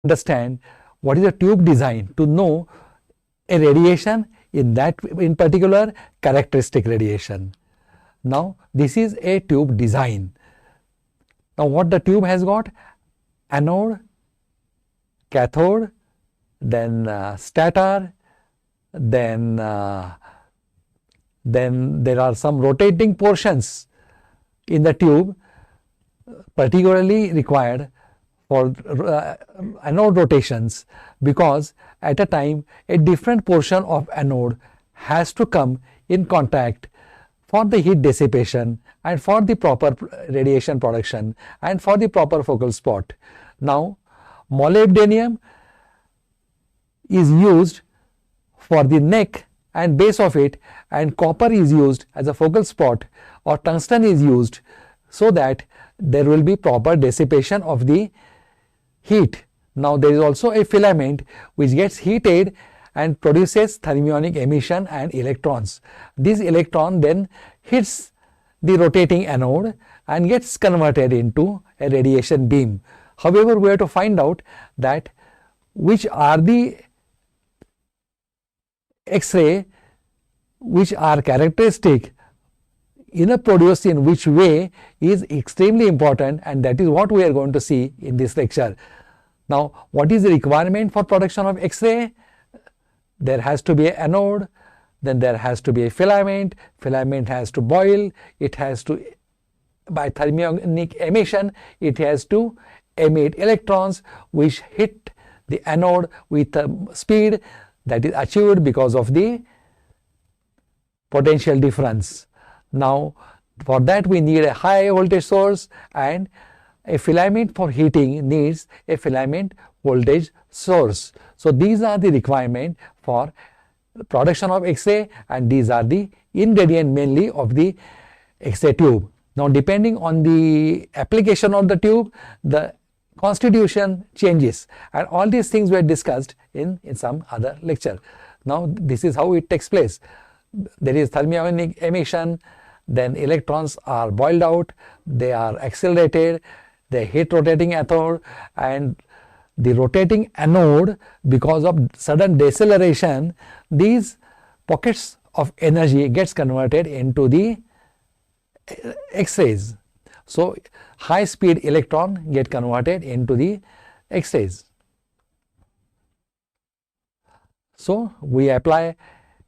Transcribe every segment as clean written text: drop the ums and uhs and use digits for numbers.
understand what is a tube design, to know a radiation in particular characteristic radiation. Now this is a tube design. Now what the tube has got: anode, cathode, then stator, then there are some rotating portions in the tube particularly required for anode rotations, because at a time a different portion of anode has to come in contact for the heat dissipation and for the proper radiation production and for the proper focal spot. Now molybdenum is used for the neck and base of it, and copper is used as a focal spot, or tungsten is used so that there will be proper dissipation of the heat. Now there is also a filament which gets heated and produces thermionic emission and electrons. This electron then hits the rotating anode and gets converted into a radiation beam. However, we have to find out that which are the X-ray which are characteristic produced in which way is extremely important, and that is what we are going to see in this lecture. Now what is the requirement for production of X-ray? There has to be an anode, then there has to be a filament has to boil, it has to, by thermionic emission, it has to emit electrons which hit the anode with a speed that is achieved because of the potential difference. Now for that we need a high voltage source, and a filament for heating needs a filament voltage source. So these are the requirement for production of X-ray, and these are the ingredient mainly of the X-ray tube. Now depending on the application of the tube, the constitution changes, and all these things were discussed in some other lecture. Now this is how it takes place. There is thermionic emission, then electrons are boiled out, they are accelerated, they hit rotating anode, and the rotating anode, because of sudden deceleration, these pockets of energy gets converted into the X-rays. So high speed electron get converted into the X-rays. So we apply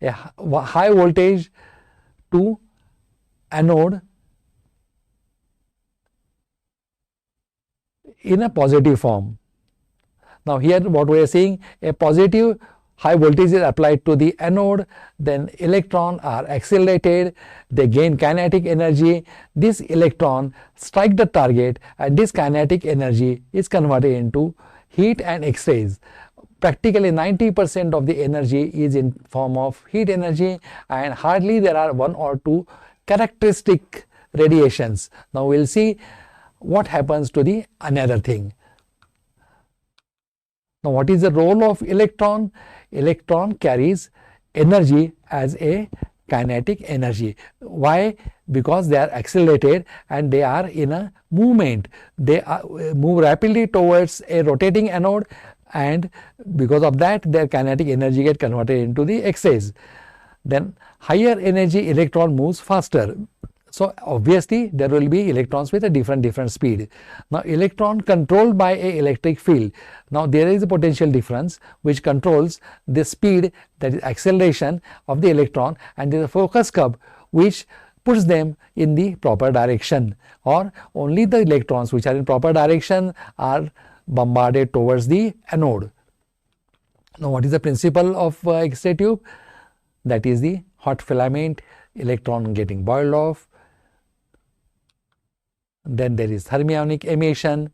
a high voltage to anode in a positive form. Now here what we are seeing, a positive high voltage is applied to the anode, then electrons are accelerated, they gain kinetic energy, this electron strike the target, and this kinetic energy is converted into heat and X-rays. Practically 90% of the energy is in form of heat energy, and hardly there are one or two characteristic radiations. Now we will see what happens to the another thing. Now what is the role of electron? Electron carries energy as a kinetic energy. Why? Because they are accelerated and they are in a movement. They move rapidly towards a rotating anode, and because of that their kinetic energy get converted into the X-rays. Then higher energy electron moves faster. So obviously there will be electrons with a different speed. Now electron controlled by a electric field. Now there is a potential difference which controls the speed, that is acceleration of the electron, and there is a focus curve which puts them in the proper direction, or only the electrons which are in proper direction are bombarded towards the anode. Now what is the principle of X-ray tube? That is the hot filament, electron getting boiled off, then there is thermionic emission,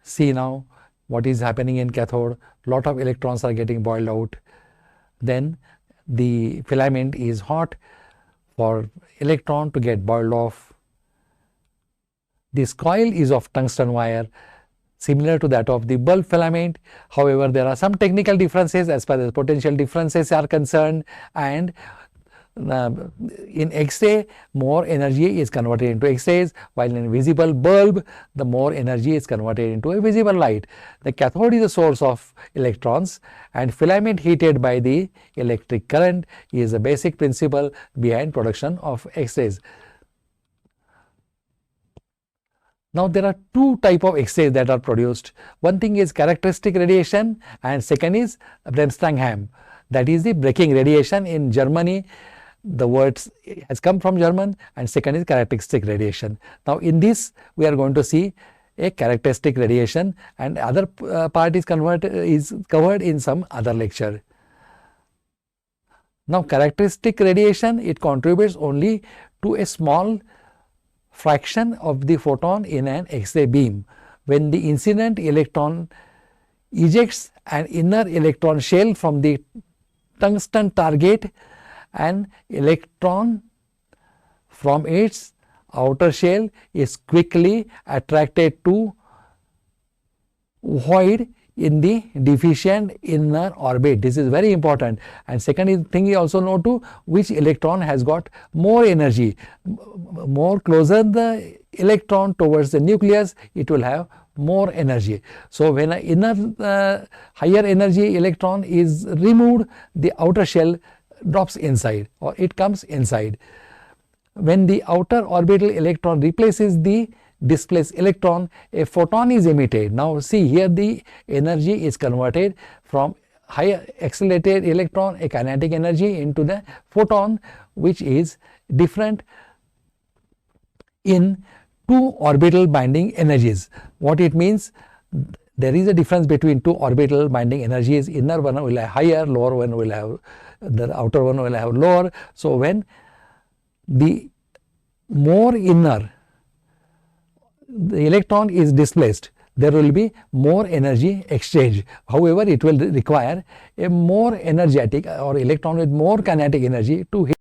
see now what is happening in cathode, lot of electrons are getting boiled out, then the filament is hot for electron to get boiled off. This coil is of tungsten wire, similar to that of the bulb filament. However, there are some technical differences as far as potential differences are concerned, and in X-ray, more energy is converted into X-rays, while in a visible bulb, the more energy is converted into a visible light. The cathode is the source of electrons, and filament heated by the electric current is the basic principle behind production of X-rays. Now, there are two types of X-rays that are produced. One thing is characteristic radiation, and second is Bremsstrahlung, that is the breaking radiation. In Germany, the word has come from German, and second is characteristic radiation. Now, in this we are going to see a characteristic radiation, and other part is covered in some other lecture. Now, characteristic radiation, it contributes only to a small fraction of the photon in an X-ray beam. When the incident electron ejects an inner electron shell from the tungsten target, an electron from its outer shell is quickly attracted to void in the deficient inner orbit. This is very important. And second thing you also know to which electron has got more energy. More closer the electron towards the nucleus, it will have more energy. So, when an inner higher energy electron is removed, the outer shell drops inside, or it comes inside. When the outer orbital electron replaces the displaced electron, a photon is emitted. Now, see here the energy is converted from higher accelerated electron, a kinetic energy, into the photon, which is different in two orbital binding energies. What it means? There is a difference between two orbital binding energies. Inner one will have higher, lower one will have, the outer one will have lower. So, when the more inner the electron is displaced, there will be more energy exchange. However, it will require a more energetic or electron with more kinetic energy to hit